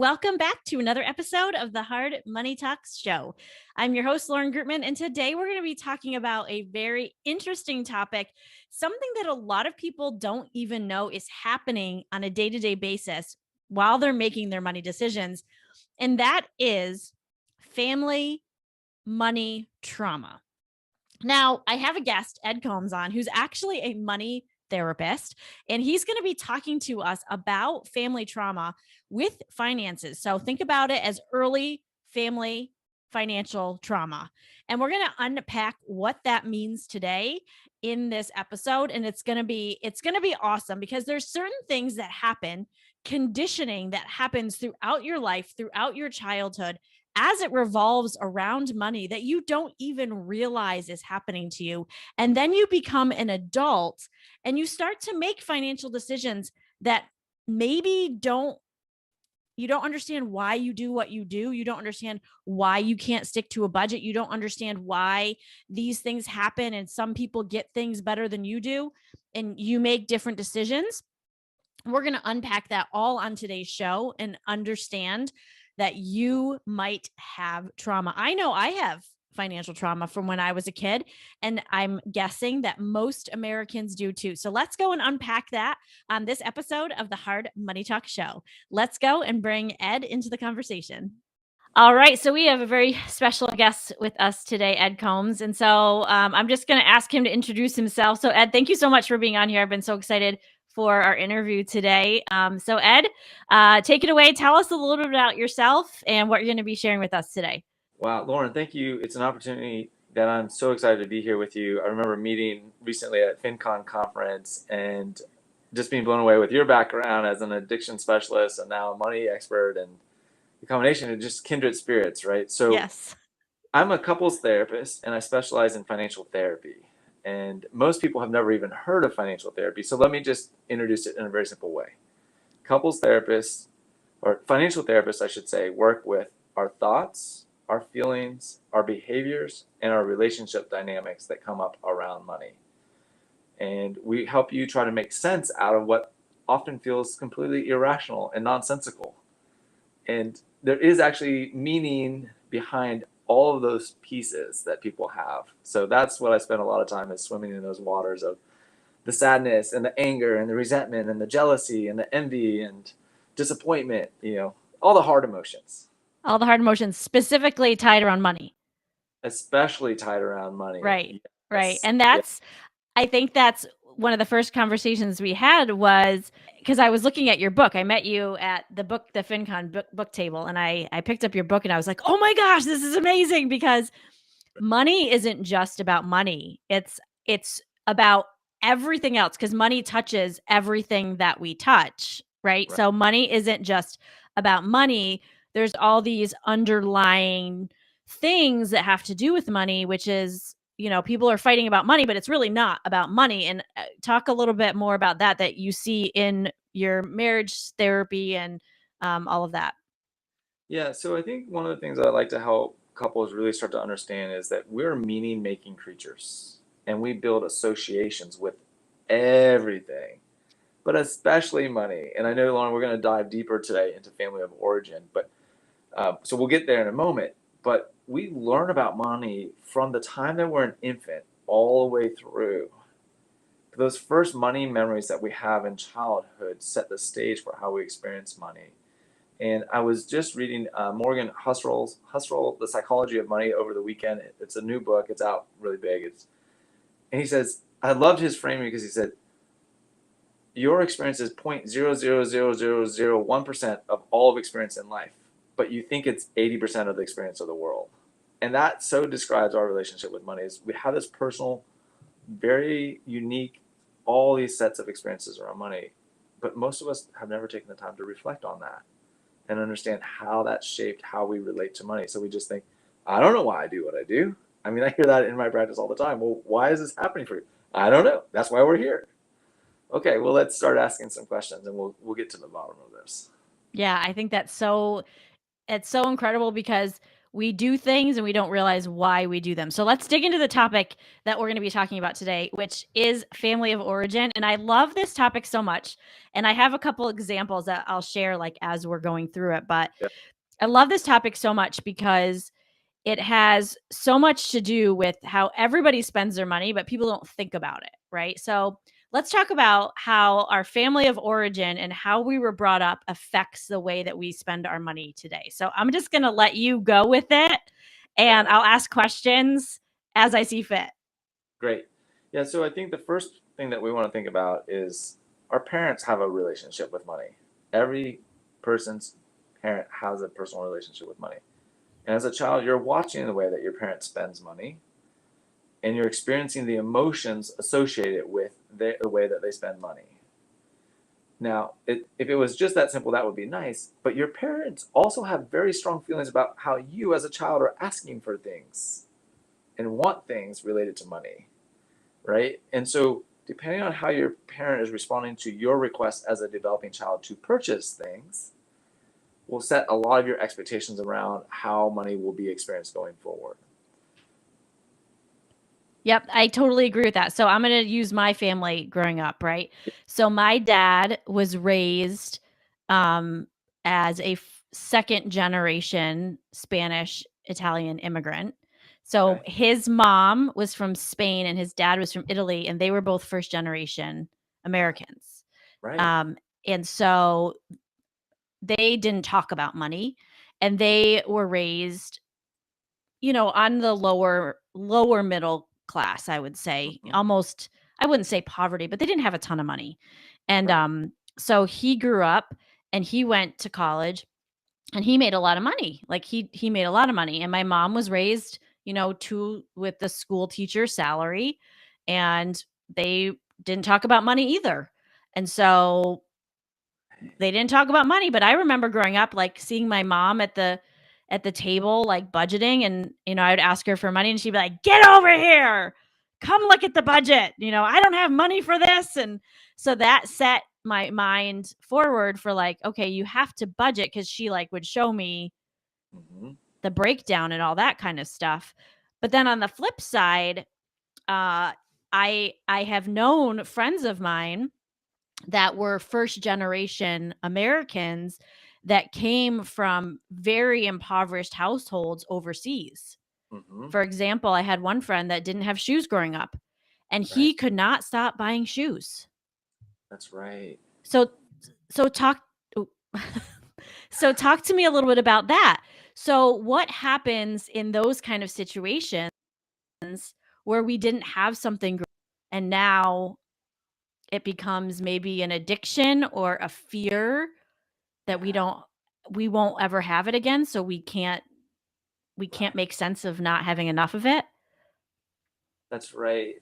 Welcome back to another episode of the Hard Money Talks Show. I'm your host, Lauren Grootman, and today we're going to be talking about a very interesting topic, something that a lot of people don't even know is happening on a day-to-day basis while they're making their money decisions, and that is family money trauma. Now, I have a guest, Ed Coambs, on, who's actually a money therapist, and he's going to be talking to us about family trauma with finances. So think about it as early family financial trauma. And we're going to unpack what that means today in this episode, and it's going to be awesome because there's certain things that happen, conditioning that happens throughout your life, throughout your childhood, as it revolves around money that you don't even realize is happening to you. And then you become an adult and you start to make financial decisions that maybe you don't understand why you do what you do. You don't understand why you can't stick to a budget. You don't understand why these things happen and some people get things better than you do and you make different decisions. We're going to unpack that all on today's show and understand that you might have trauma. I know I have financial trauma from when I was a kid, and I'm guessing that most Americans do too. So let's go and unpack that on this episode of the Hard Money Talk Show. Let's go and bring Ed into the conversation. All right, so we have a very special guest with us today, Ed Coambs. And so I'm just going to ask him to introduce himself. So Ed, thank you so much for being on here. I've been so excited for our interview today. So Ed, take it away. Tell us a little bit about yourself and what you're going to be sharing with us today. Wow, Lauren, thank you. It's an opportunity that I'm so excited to be here with you. I remember meeting recently at FinCon conference and just being blown away with your background as an addiction specialist and now a money expert, and the combination of just kindred spirits, right? So yes. I'm a couples therapist and I specialize in financial therapy. And most people have never even heard of financial therapy. So let me just introduce it in a very simple way. Couples therapists, or financial therapists, I should say, work with our thoughts, our feelings, our behaviors, and our relationship dynamics that come up around money. And we help you try to make sense out of what often feels completely irrational and nonsensical. And there is actually meaning behind all of those pieces that people have. So that's what I spend a lot of time, is swimming in those waters of the sadness and the anger and the resentment and the jealousy and the envy and disappointment, all the hard emotions. All the hard emotions specifically tied around money. Especially tied around money. Right. Yes. Right. And I think that's one of the first conversations we had, was because I was looking at your book. I met you at the FinCon book table, and I picked up your book and I was like, oh my gosh, this is amazing, because money isn't just about money. It's about everything else, because money touches everything that we touch, right? So money isn't just about money. There's all these underlying things that have to do with money, which is, people are fighting about money, but it's really not about money. And talk a little bit more about that you see in your marriage therapy and all of that. Yeah, so I think one of the things that I like to help couples really start to understand is that we're meaning-making creatures, and we build associations with everything, but especially money. And I know, Lauren, we're going to dive deeper today into family of origin, but so we'll get there in a moment. But we learn about money from the time that we're an infant all the way through. Those first money memories that we have in childhood set the stage for how we experience money. And I was just reading Morgan Husserl's The Psychology of Money over the weekend. It's a new book. It's out really big. And he says, I loved his framing because he said, your experience is 0.0000001% of all of experience in life, but you think it's 80% of the experience of the world. And that so describes our relationship with money. Is we have this personal, very unique, all these sets of experiences around money, but most of us have never taken the time to reflect on that and understand how that shaped how we relate to money. So we just think, I don't know why I do what I do. I mean, I hear that in my practice all the time. Well, why is this happening for you? I don't know. That's why we're here. Okay, well, let's start asking some questions and we'll get to the bottom of this. Yeah, I think it's so incredible, because we do things and we don't realize why we do them. So let's dig into the topic that we're going to be talking about today, which is family of origin. And I love this topic so much. And I have a couple examples that I'll share like as we're going through it. But Yeah. I love this topic so much because it has so much to do with how everybody spends their money, but people don't think about it, right? So let's talk about how our family of origin and how we were brought up affects the way that we spend our money today. So I'm just going to let you go with it and Yeah. I'll ask questions as I see fit. Great. Yeah, so I think the first thing that we want to think about is our parents have a relationship with money. Every person's parent has a personal relationship with money. And as a child, you're watching the way that your parent spends money and you're experiencing the emotions associated with the way that they spend money. Now, if it was just that simple, that would be nice. But your parents also have very strong feelings about how you, as a child, are asking for things and want things related to money, right? And so, depending on how your parent is responding to your request as a developing child to purchase things, will set a lot of your expectations around how money will be experienced going forward. Yep, I totally agree with that. So I'm going to use my family growing up, right? So my dad was raised um, as a second generation Spanish Italian immigrant. So Okay. his mom was from Spain and his dad was from Italy, and they were both first generation Americans. Right. Um, and so they didn't talk about money, and they were raised on the lower middle class, I would say. Mm-hmm. Almost I wouldn't say poverty, but they didn't have a ton of money. And, Right. so he grew up and he went to college and he made a lot of money. Like he made a lot of money. And my mom was raised, with the school teacher salary and they didn't talk about money either. And so they didn't talk about money, but I remember growing up, like, seeing my mom at the table, like, budgeting, and, I would ask her for money, and she'd be like, "Get over here! Come look at the budget, I don't have money for this," and so that set my mind forward for, like, okay, you have to budget because she, like, would show me Mm-hmm. the breakdown and all that kind of stuff. But then on the flip side, uh, I have known friends of mine that were first generation Americans that came from very impoverished households overseas. Mm-hmm. For example, I had one friend that didn't have shoes growing up and Right. he could not stop buying shoes. That's right. So so talk oh, so talk to me a little bit about that. So what happens in those kind of situations where we didn't have something and now it becomes maybe an addiction or a fear that Yeah. we won't ever have it again, so we can't Right. make sense of not having enough of it? That's right.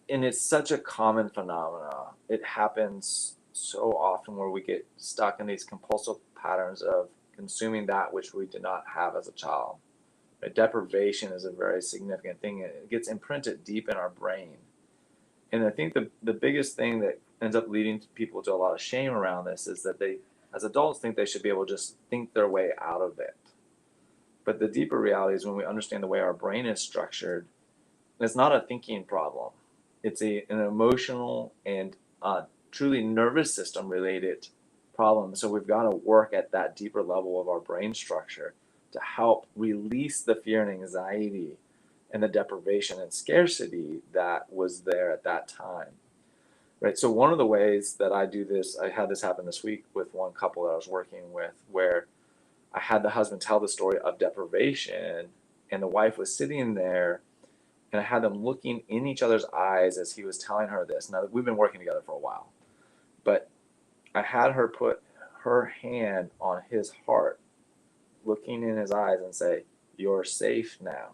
And it's such a common phenomena. It happens so often where we get stuck in these compulsive patterns of consuming that which we did not have as a child. Right? Deprivation is a very significant thing. It gets imprinted deep in our brain. And I think the biggest thing that ends up leading people to a lot of shame around this is that they, as adults, think they should be able to just think their way out of it. But the deeper reality is when we understand the way our brain is structured, it's not a thinking problem. It's an emotional and truly nervous system related problem. So we've got to work at that deeper level of our brain structure to help release the fear and anxiety and the deprivation and scarcity that was there at that time. Right. So one of the ways that I do this, I had this happen this week with one couple that I was working with, where I had the husband tell the story of deprivation, and the wife was sitting there, and I had them looking in each other's eyes as he was telling her this. Now, we've been working together for a while, but I had her put her hand on his heart, looking in his eyes, and say, "You're safe now."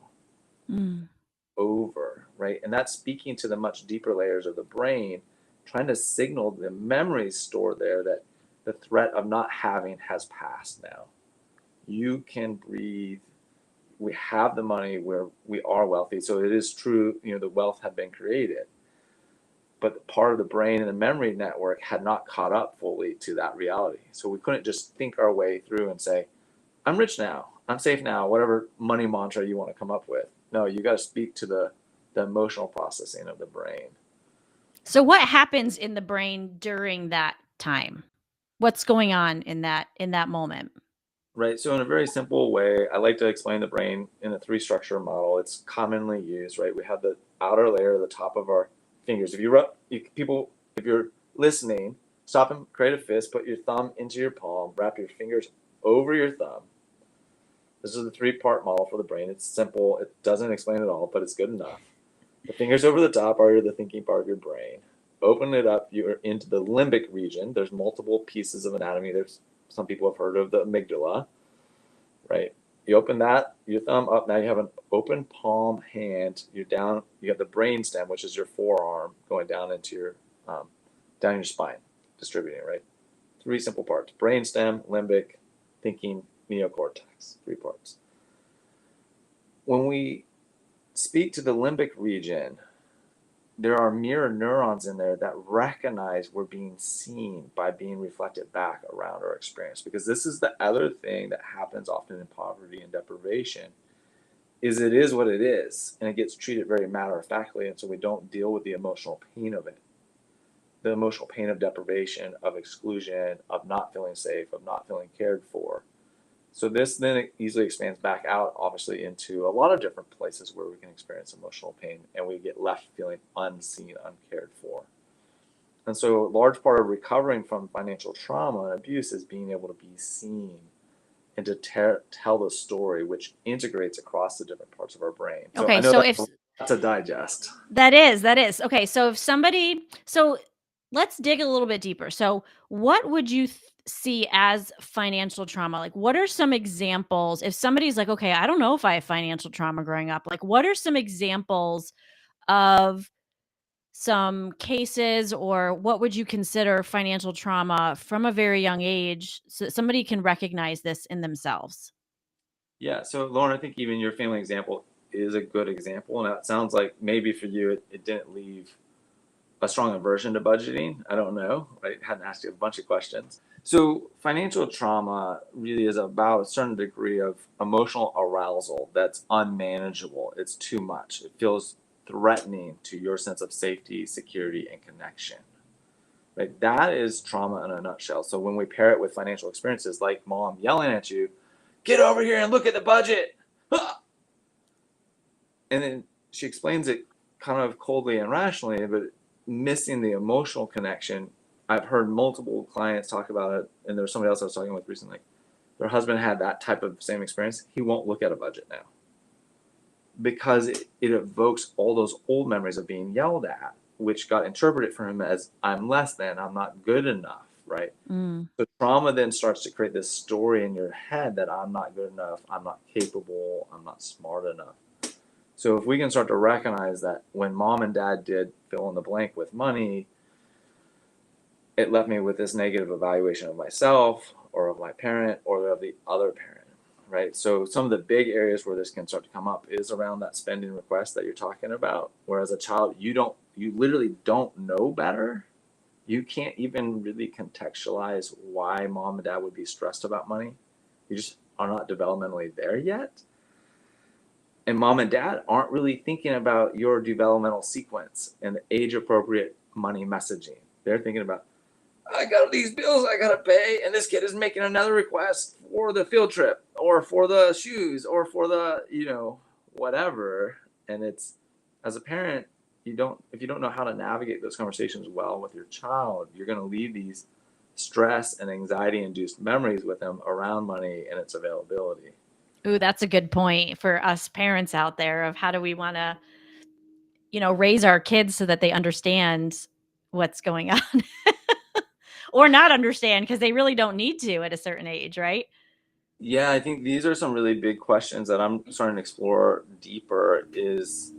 Mm. Over, right? And that's speaking to the much deeper layers of the brain, trying to signal the memories stored there that the threat of not having has passed now. You can breathe. We have the money where we are wealthy. So it is true, the wealth had been created. But part of the brain and the memory network had not caught up fully to that reality. So we couldn't just think our way through and say, I'm rich now. I'm safe now, whatever money mantra you want to come up with. No, you got to speak to the emotional processing of the brain. So what happens in the brain during that time? What's going on in that moment? Right. So in a very simple way, I like to explain the brain in a three structure model. It's commonly used, right? We have the outer layer, the top of our fingers. If you rub, people, if you're listening, stop and create a fist, put your thumb into your palm, wrap your fingers over your thumb. This is the three-part model for the brain. It's simple. It doesn't explain it all, but it's good enough. The fingers over the top are the thinking part of your brain. Open it up, you're into the limbic region. There's multiple pieces of anatomy. There's some people have heard of the amygdala, right? You open that, your thumb up, now you have an open palm hand. You're down, you have the brain stem, which is your forearm, going down into your down your spine, distributing, right? Three simple parts: brain stem, limbic, thinking, neocortex, three parts. When we speak to the limbic region, there are mirror neurons in there that recognize we're being seen by being reflected back around our experience. Because this is the other thing that happens often in poverty and deprivation, is it is what it is, and it gets treated very matter-of-factly, and so we don't deal with the emotional pain of it. The emotional pain of deprivation, of exclusion, of not feeling safe, of not feeling cared for. So this then easily expands back out, obviously, into a lot of different places where we can experience emotional pain and we get left feeling unseen, uncared for. And so a large part of recovering from financial trauma and abuse is being able to be seen and to tell the story, which integrates across the different parts of our brain. So I Okay, know so if that's a lot to digest. that is. Okay, so if somebody so let's dig a little bit deeper. So what would you see as financial trauma? Like what are some examples if somebody's like, "Okay, I don't know if I have financial trauma growing up." Like what are some examples of some cases or what would you consider financial trauma from a very young age so somebody can recognize this in themselves? Yeah, so Lauren, I think even your family example is a good example. And it sounds like maybe for you, it didn't leave a strong aversion to budgeting. I don't know. I hadn't asked you a bunch of questions. So, financial trauma really is about a certain degree of emotional arousal that's unmanageable. It's too much. It feels threatening to your sense of safety, security, and connection. Right? That is trauma in a nutshell. So, when we pair it with financial experiences like mom yelling at you, get over here and look at the budget. And then she explains it kind of coldly and rationally, but missing the emotional connection. I've heard multiple clients talk about it, and there's somebody else I was talking with recently. Their husband had that type of same experience. He won't look at a budget now because it evokes all those old memories of being yelled at, which got interpreted for him as I'm less than, I'm not good enough, right? Mm. So trauma then starts to create this story in your head that I'm not good enough, I'm not capable, I'm not smart enough. So if we can start to recognize that when mom and dad did fill in the blank with money, it left me with this negative evaluation of myself or of my parent or of the other parent, right? So some of the big areas where this can start to come up is around that spending request that you're talking about, where as a child, you literally don't know better. You can't even really contextualize why mom and dad would be stressed about money. You just are not developmentally there yet. And mom and dad aren't really thinking about your developmental sequence and the age appropriate money messaging. They're thinking about, I got these bills I gotta pay, and this kid is making another request for the field trip or for the shoes or for the, whatever. And it's, as a parent, if you don't know how to navigate those conversations well with your child, you're gonna leave these stress and anxiety induced memories with them around money and its availability. Ooh, that's a good point for us parents out there of how do we want to, raise our kids so that they understand what's going on or not understand because they really don't need to at a certain age, right? Yeah, I think these are some really big questions that I'm starting to explore deeper is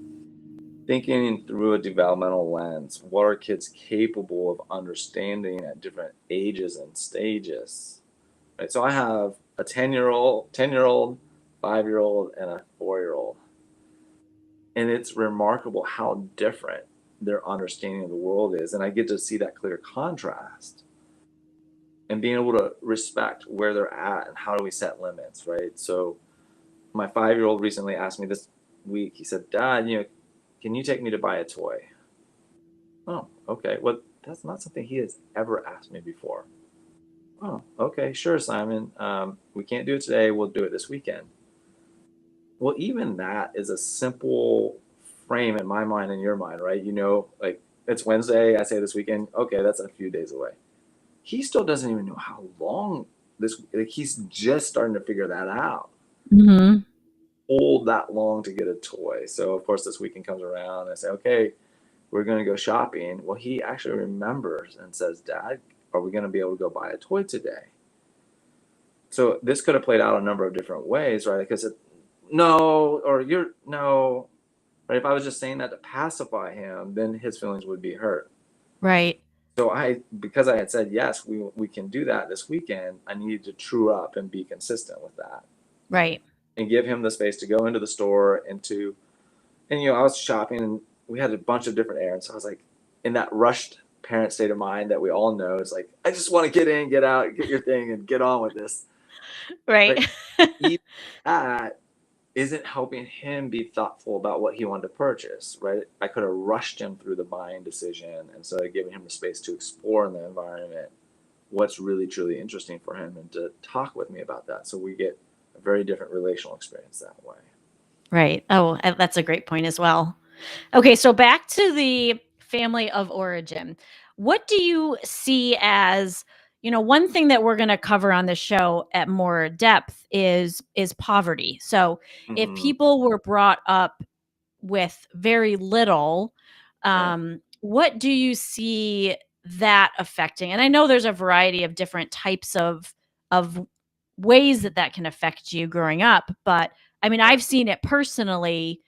thinking through a developmental lens. What are kids capable of understanding at different ages and stages? Right. So I have a 10-year-old, 5-year-old, and a 4-year-old. And it's remarkable how different their understanding of the world is. And I get to see that clear contrast and being able to respect where they're at and how do we set limits, right? So my 5-year-old recently asked me this week. He said, "Dad, can you take me to buy a toy?" Oh, okay. Well, that's not something he has ever asked me before. Oh, okay, sure, Simon. We can't do it today. We'll do it this weekend. Well, even that is a simple frame in my mind and your mind, right? Like it's Wednesday. I say this weekend. Okay, that's a few days away. He still doesn't even know how long like he's just starting to figure that out. Mm-hmm. Hold that long to get a toy. So of course this weekend comes around and I say, okay, we're going to go shopping. Well, he actually remembers and says, Dad, are we going to be able to go buy a toy today? So this could have played out a number of different ways, right? Because no, or you're no, right? If I was just saying that to pacify him, then his feelings would be hurt. Right. So because I had said yes, we can do that this weekend. I needed to true up and be consistent with that, Right. and give him the space to go into the store and I was shopping and we had a bunch of different errands. So I was like, in that rushed parent state of mind that we all know, it's like I just want to get in, get out, get your thing, and get on with this. Right. But even that isn't helping him be thoughtful about what he wanted to purchase, right? I could have rushed him through the buying decision instead of giving him the space to explore in the environment what's really truly interesting for him and to talk with me about that. So we get a very different relational experience that way. Right. Oh, that's a great point as well. Okay, so back to the family of origin. What do you see as, one thing that we're going to cover on the show at more depth is poverty. So, if Mm-hmm. people were brought up with very little, Yeah. what do you see that affecting? And I know there's a variety of different types of ways that can affect you growing up, but I mean, Yeah. I've seen it personally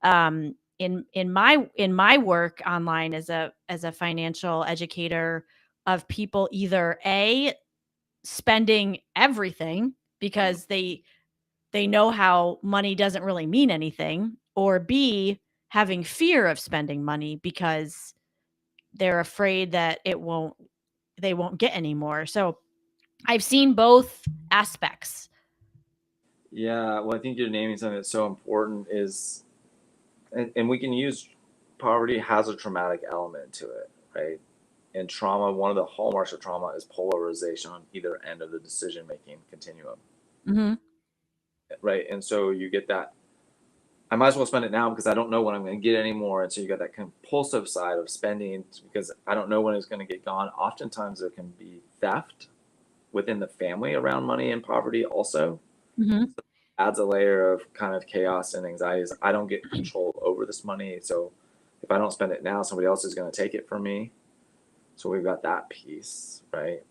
in my work online as a financial educator of people either a spending everything Mm-hmm. because they know how money doesn't really mean anything, or b having fear of spending money because they're afraid that they won't get any more. So I've seen both aspects. Yeah, well, I think you're naming something that's so important is, and we can use poverty has a traumatic element to it, right? And trauma, one of the hallmarks of trauma is polarization on either end of the decision making continuum, Hmm. right? And so you get that, I might as well spend it now because I don't know when I'm going to get anymore. And so you got that compulsive side of spending because I don't know when it's going to get gone. Oftentimes there can be theft within the family around money and poverty also. Hmm. Adds a layer of kind of chaos and anxiety. Is I don't get control over this money, so if I don't spend it now, somebody else is going to take it from me. So we've got that piece, right?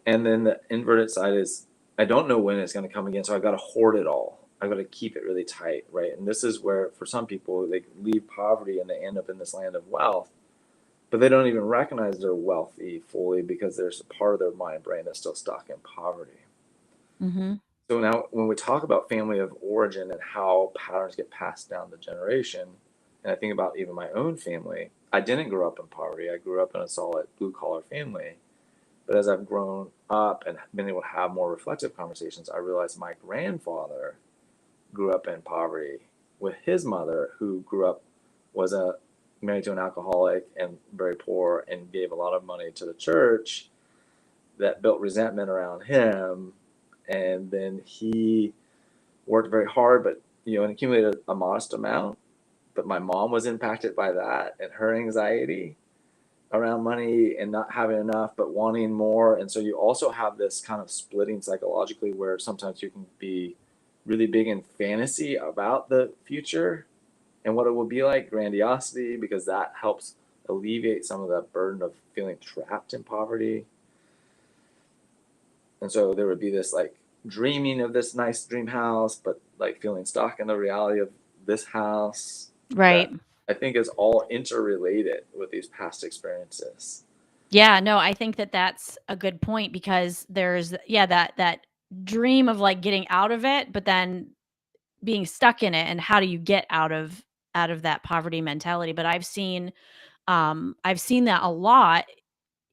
And then the inverted side is I don't know when it's going to come again, so I've got to hoard it all. I've got to keep it really tight, right? And this is where, for some people, they leave poverty and they end up in this land of wealth, but they don't even recognize they're wealthy fully because there's a part of their mind brain that's still stuck in poverty. Hmm. So now, when we talk about family of origin and how patterns get passed down the generation, and I think about even my own family, I didn't grow up in poverty. I grew up in a solid blue collar family. But as I've grown up and been able to have more reflective conversations, I realized my grandfather grew up in poverty with his mother, who was married to an alcoholic and very poor and gave a lot of money to the church that built resentment around him. And then he worked very hard, but and accumulated a modest amount. But my mom was impacted by that and her anxiety around money and not having enough, but wanting more. And so you also have this kind of splitting psychologically where sometimes you can be really big in fantasy about the future and what it will be like, grandiosity, because that helps alleviate some of that burden of feeling trapped in poverty. And so there would be this like dreaming of this nice dream house, but like feeling stuck in the reality of this house Right. that I think is all interrelated with these past experiences. Yeah, no, I think that that's a good point because there's that dream of like getting out of it, but then being stuck in it, and how do you get out of that poverty mentality? But I've seen that a lot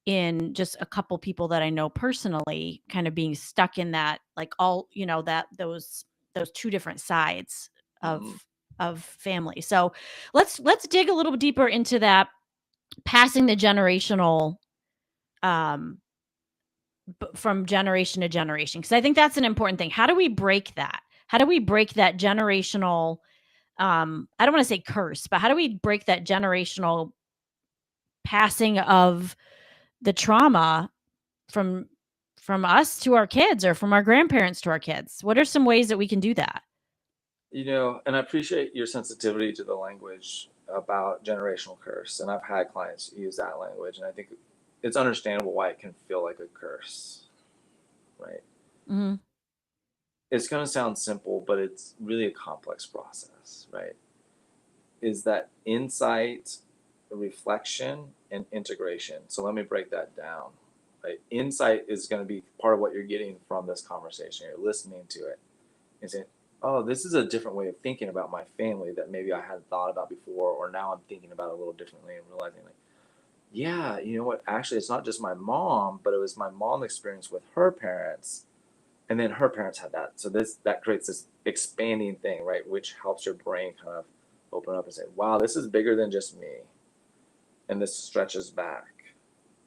in just a couple people that I know personally, kind of being stuck in that, like all, that those two different sides Mm-hmm. of family. So let's dig a little deeper into that, passing the generational um from generation to generation, because I think that's an important thing. How do we break that? How do we break that generational I don't want to say curse, but how do we break that generational passing of the trauma from us to our kids, or from our grandparents to our kids? What are some ways that we can do that? And I appreciate your sensitivity to the language about generational curse. And I've had clients use that language, and I think it's understandable why it can feel like a curse, right? Mm-hmm. It's going to sound simple, but it's really a complex process, right? Is that insight, reflection, and integration. So let me break that down. Right? Insight is going to be part of what you're getting from this conversation. You're listening to it and saying, oh, this is a different way of thinking about my family that maybe I hadn't thought about before, or now I'm thinking about it a little differently and realizing, like, yeah, you know what? Actually, it's not just my mom, but it was my mom's experience with her parents, and then her parents had that. So that creates this expanding thing, right? Which helps your brain kind of open up and say, wow, this is bigger than just me, and this stretches back.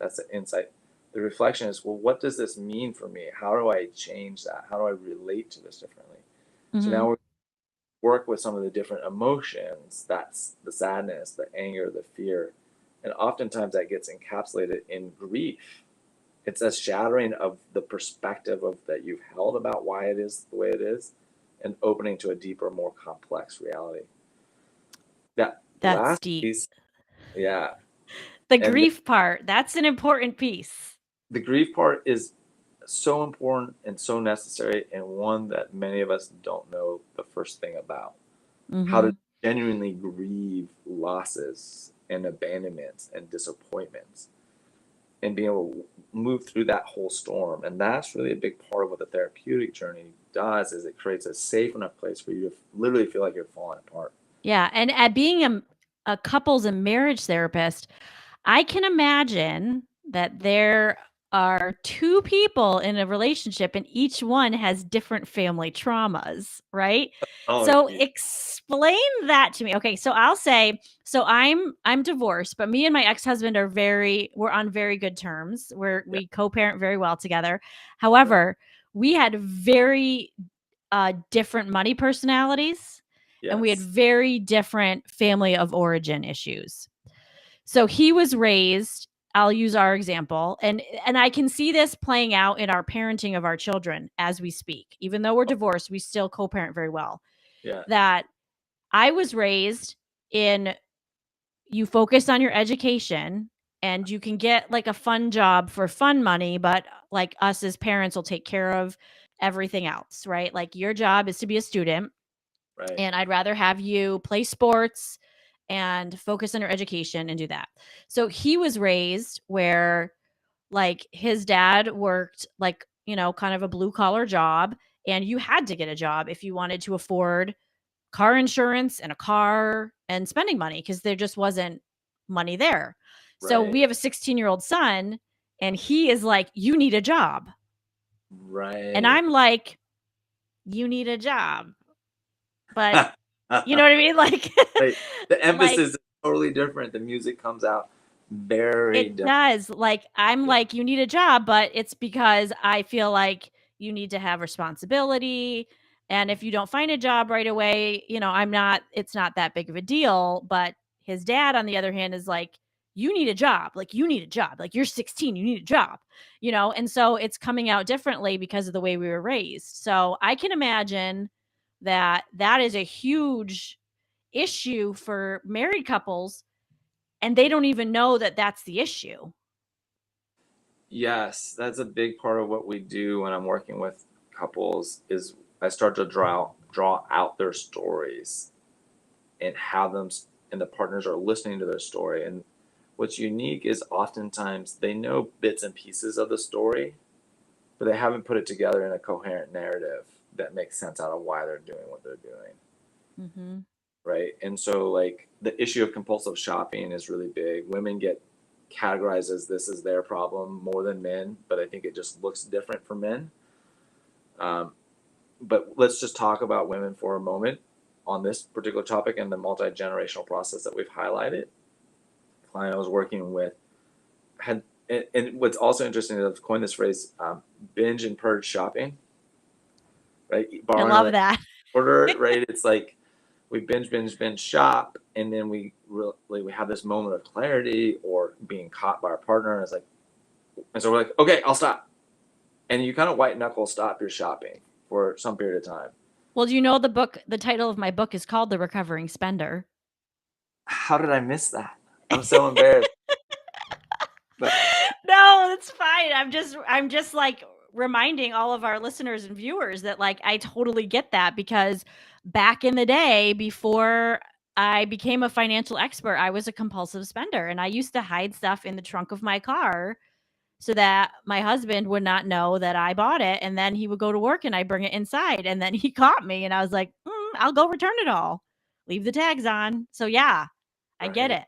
That's the insight. The reflection is, well, what does this mean for me? How do I change that? How do I relate to this differently? So Mm-hmm. now we work with some of the different emotions. That's the sadness, the anger, the fear. And oftentimes that gets encapsulated in grief. It's a shattering of the perspective of that you've held about why it is the way it is, and opening to a deeper, more complex reality. That That's last deep. piece, yeah. The And grief part, that's an important piece. the grief part is so important and so necessary, and one that many of us don't know the first thing about. How to Mm-hmm. genuinely grieve losses and abandonments and disappointments, and being able to move through that whole storm. And that's really a big part of what the therapeutic journey does, is it creates a safe enough place for you to literally feel like you're falling apart. Yeah, and at being a couples and marriage therapist, I can imagine that there are two people in a relationship and each one has different family traumas, right? Oh, So yeah. explain that to me. Okay, so I'll say, so I'm divorced, but me and my ex-husband we're on very good terms. Yeah. We co-parent very well together. Right. However, we had very different money personalities, and we had Yes. very different family of origin issues. So he was raised, I'll use our example, and I can see this playing out in our parenting of our children as we speak. Even though we're divorced, we still co-parent very well. Yeah. That I was raised in, you focus on your education and you can get like a fun job for fun money, but like us as parents will take care of everything else, right? Like your job is to be a student, Right. and I'd rather have you play sports and focus on your education and do that. So he was raised where like his dad worked like, kind of a blue collar job, and you had to get a job if you wanted to afford car insurance and a car and spending money, because there just wasn't money there. So Right. we have a 16-year-old son, and he is like, you need a job. And Right. I'm like, you need a job. But you know what I mean? Like, Right. The like emphasis is totally different. The music comes out very it different. does. Like, I'm Yeah. like, you need a job, but it's because I feel like you need to have responsibility. And if you don't find a job right away, it's not that big of a deal. But his dad, on the other hand, is like, you need a job. Like, you need a job. Like, you're 16, you need a job, And so it's coming out differently because of the way we were raised. So I can imagine that that is a huge issue for married couples, and they don't even know that that's the issue. Yes, that's a big part of what we do when I'm working with couples. Is I start to draw out their stories and have them, and the partners are listening to their story. And what's unique is oftentimes they know bits and pieces of the story, but they haven't put it together in a coherent narrative that makes sense out of why they're doing what they're doing. Mhm. Right? And so, like, the issue of compulsive shopping is really big. Women get categorized as this is their problem more than men, but I think it just looks different for men. Um, but let's just talk about women for a moment on this particular topic and the multi-generational process that we've highlighted. The client I was working with had, and what's also interesting is I've coined this phrase, binge and purge shopping, right? I Borrowing love like that. order, right? It's like we binge shop, and then we really we have this moment of clarity or being caught by our partner, and it's like, and so we're like, okay, I'll stop, and you kind of white knuckle stop your shopping for some period of time. Well, do you know the title of my book is called The Recovering Spender? How did I miss that? I'm so embarrassed. But No, that's fine. I'm just like reminding all of our listeners and viewers that like I totally get that because back in the day before I became a financial expert, I was a compulsive spender and I used to hide stuff in the trunk of my car so that my husband would not know that I bought it and then he would go to work and I bring it inside and then he caught me and I was like, I'll go return it all. Leave the tags on." So yeah, I get right, it.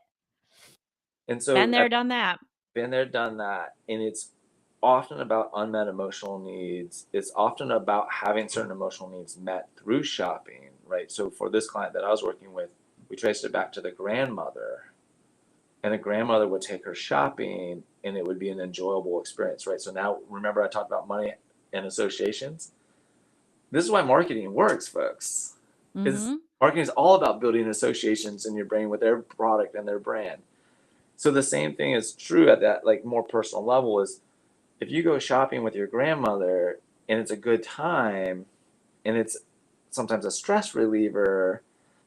and Been so there, done that. been there, done that, and it's often about unmet emotional needs. It's often about having certain emotional needs met through shopping, right? So for this client that I was working with, we traced it back to the grandmother, and the grandmother would take her shopping, and it would be an enjoyable experience, right? So now, remember I talked about money and associations. This is why marketing works, folks. Is Mhm. marketing is all about building associations in your brain with their product and their brand. So the same thing is true at that like more personal level is if you go shopping with your grandmother and it's a good time and it's sometimes a stress reliever,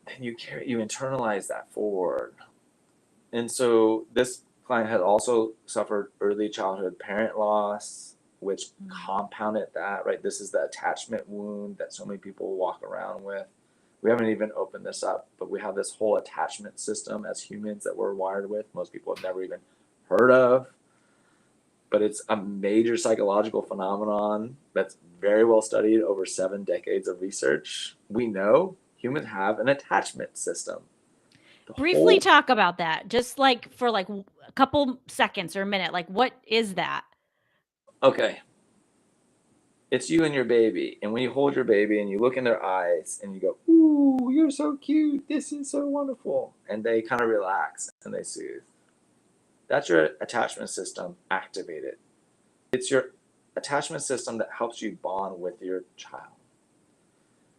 then you internalize that forward. And so this client had also suffered early childhood parent loss, which Mm. compounded that, right? This is the attachment wound that so many people walk around with. We haven't even opened this up, but we have this whole attachment system as humans that we're wired with. Most people have never even heard of, but it's a major psychological phenomenon that's very well studied over 7 decades of research. We know humans have an attachment system. The Briefly whole talk about that, just like for like a couple seconds or a minute. Like, what is that? okay, it's you and your baby, and when you hold your baby and you look in their eyes and you go, "Ooh, you're so cute. This is so wonderful," and they kind of relax and they soothe. That's your attachment system activated. It's your attachment system that helps you bond with your child.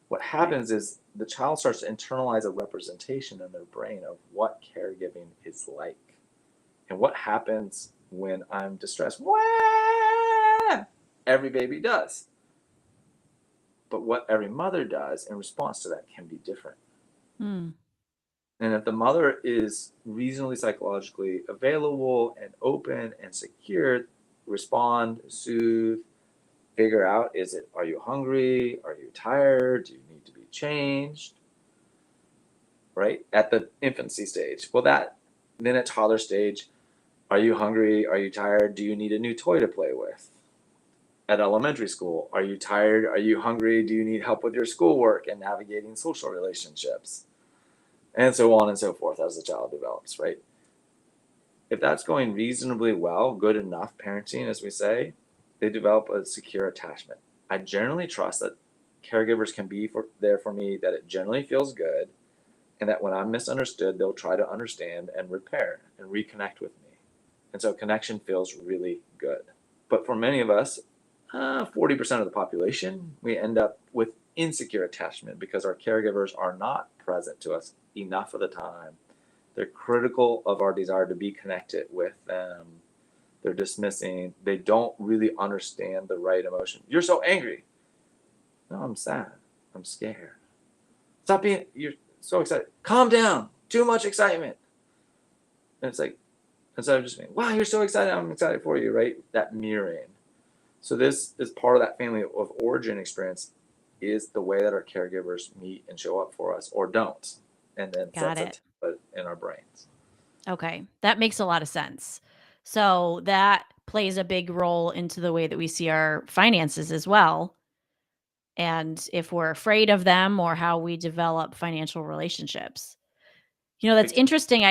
What Okay. happens is the child starts to internalize a representation in their brain of what caregiving is like. And what happens when I'm distressed? Wah! Every baby does. But what every mother does in response to that can be different. Mm. And if the mother is reasonably psychologically available and open and secure, respond, soothe, figure out is it, are you hungry? Are you tired? Do you need to be changed? Right? At the infancy stage. Well, then at toddler stage, are you hungry? Are you tired? Do you need a new toy to play with? At elementary school, are you tired? Are you hungry? Do you need help with your schoolwork and navigating social relationships? And so on and so forth as the child develops, right? If that's going reasonably well, good enough parenting, as we say, they develop a secure attachment. I generally trust that caregivers can be there for me, that it generally feels good, and that when I'm misunderstood, they'll try to understand and repair and reconnect with me. And so connection feels really good. But for many of us, 40% of the population, we end up with insecure attachment because our caregivers are not present to us enough of the time. They're critical of our desire to be connected with them. They're dismissing. They don't really understand the right emotion. You're so angry. No, I'm sad. I'm scared. Stop being, you're so excited. Calm down. Too much excitement. And it's like, instead of just being, wow, you're so excited. I'm excited for you, right? That mirroring. So this is part of that family of origin experience is the way that our caregivers meet and show up for us or don't, and then Got sets a it. template in our brains. Okay. That makes a lot of sense. So that plays a big role into the way that we see our finances as well. And if we're afraid of them or how we develop financial relationships. You know, that's interesting.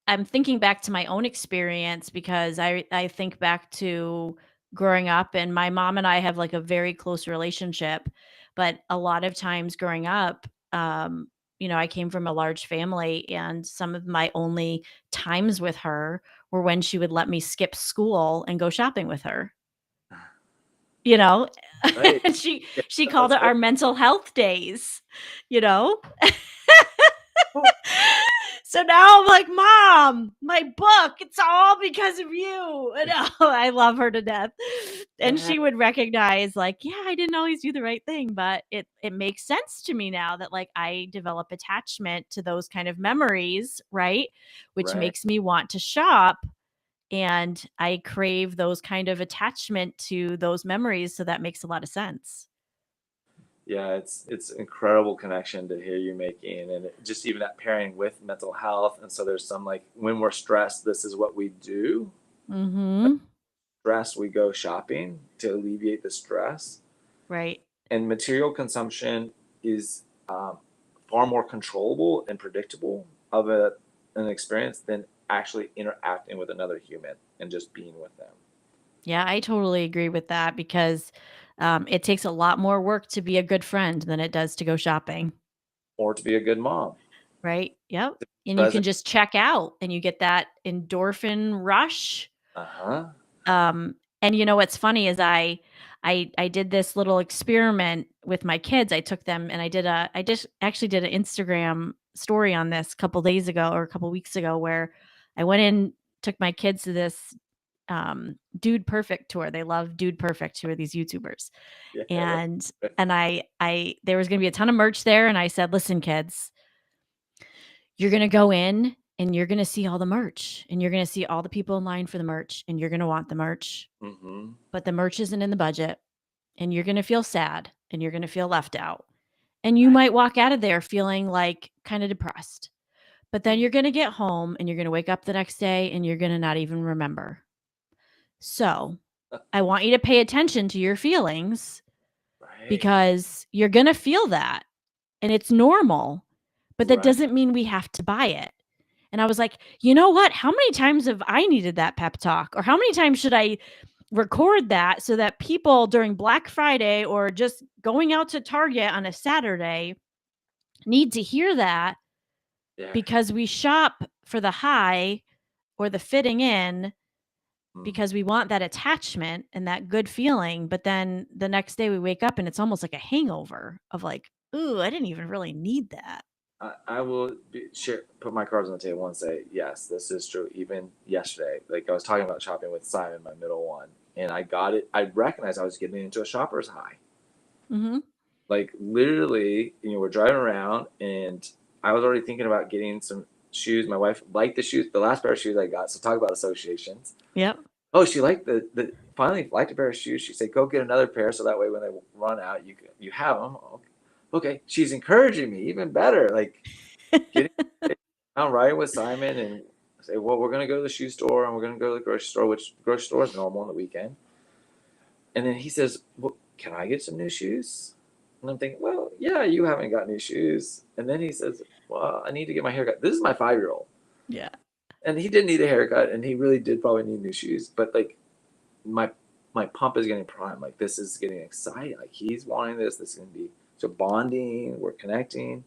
I'm thinking back to my own experience because I think back to growing up and my mom and I have like a very close relationship, But a lot of times growing up, I came from a large family, and some of my only times with her were when she would let me skip school and go shopping with her. You know? Right. And she called That's it great. our mental health days, you know? So now I'm like, "Mom, my book, it's all because of you." And I love her to death. And Yeah. she would recognize like, "Yeah, I didn't always do the right thing, but it makes sense to me now that like I develop attachment to those kind of memories, right? Which Right. makes me want to shop, and I crave those kind of attachment to those memories, so that makes a lot of sense." Yeah, it's incredible connection to hear you making, and just even that pairing with mental health. And so there's some like when we're stressed, this is what we do. Mhm. Stress, we go shopping to alleviate the stress. Right. And material consumption is far more controllable and predictable of an experience than actually interacting with another human and just being with them. Yeah, I totally agree with that because it takes a lot more work to be a good friend than it does to go shopping, Or to be a good mom, right? Yep. And you can present. just check out and you get that endorphin rush. Uh-huh. And you know what's funny is I did this little experiment with my kids. I took them and I just actually did an Instagram story on this a couple days ago or a couple weeks ago where I went in, took my kids to this Dude Perfect tour. They love Dude Perfect, who are these YouTubers. Yeah, right. And I there was gonna be a ton of merch there, and I said, "Listen, kids, you're gonna go in and you're gonna see all the merch, and you're gonna see all the people in line for the merch, and you're gonna want the merch, Mm-hmm. but the merch isn't in the budget, and you're gonna feel sad, and you're gonna feel left out. And you Right. might walk out of there feeling like kind of depressed. But then Mm. you're gonna get home and you're gonna wake up the next day and you're gonna not even remember. So I want you to pay attention to your feelings Right. because you're going to feel that and it's normal, but that Right. doesn't mean we have to buy it." And I was like, "You know what? How many times have I needed that pep talk? Or how many times should I record that so that people during Black Friday or just going out to Target on a Saturday need to hear that Yeah. because we shop for the high or the fitting in Mm. because we want that attachment and that good feeling, but then the next day we wake up and it's almost like a hangover of like, "Ooh, I didn't even really need that." I will put my cards on the table and say, yes, this is true. Even yesterday, like I was talking about shopping with Simon, my middle one, and I got it. I recognized I was getting into a shopper's high. Mhm. Like literally, we're driving around, and I was already thinking about getting some shoes. My wife liked the shoes, the last pair of shoes I got. So talk about associations. Yep. Oh, she liked the finally liked a pair of shoes. She said, "Go get another pair, so that way when they run out, you have them." Okay, she's encouraging me even better. Like getting I'm riding with Simon and say, "Well, we're gonna go to the shoe store and we're gonna go to the grocery store, which grocery store is normal on the weekend." And then he says, "Well, can I get some new shoes?" And I'm thinking, "Well, yeah, you haven't got new shoes." And then he says, "Well, I need to get my haircut." This is my 5-year-old, Yeah. and he did need a haircut, and he really did probably need new shoes. But like my my pump is getting primed. Like this is getting exciting. Like he's wanting this. This is gonna be so bonding. We're connecting.